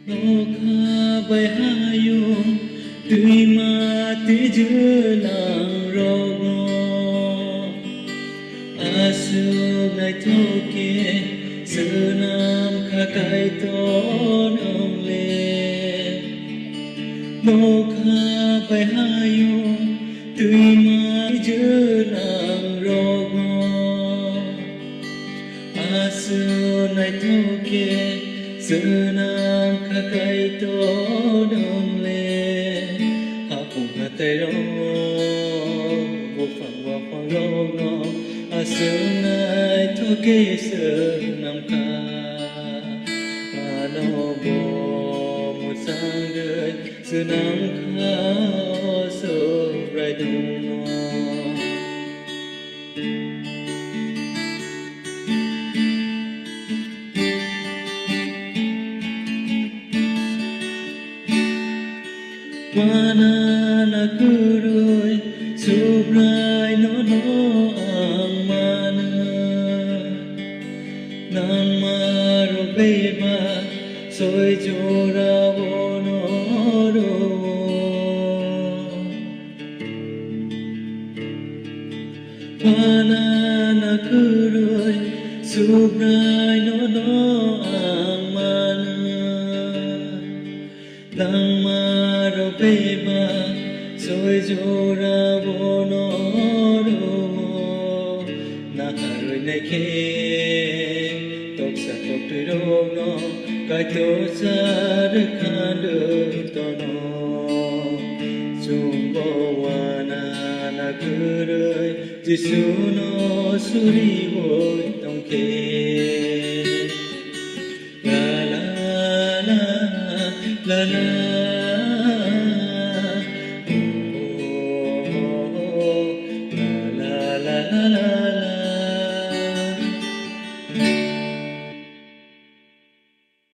Nô kha bay hayung tùy mà tí dư làng rô ngô asu ngày thô kia sự nam kha kai tôn ông lê Nô kha bay hayung tùy mà tí dư làng rô ngô asu ngày thô kia sự nam kha kai tôn ông lê hạ cùng hạ tay rô vô phẳng và phẳng rô ngô asu ngày thô kia sự nam kha ano bồ một sang đời sự nam kha so rai đông ngô Mana na kuroi subrai no ang mana nan maro beba soy jora bono ro Mana na kuroi subrai no ang mana Nang maro beba soy jora bono ro na haroi nei khe tok sa tok tu ro no kai to sa de khan de to no chung bo wa na kuroi jisu no suri bo tong khe la la la la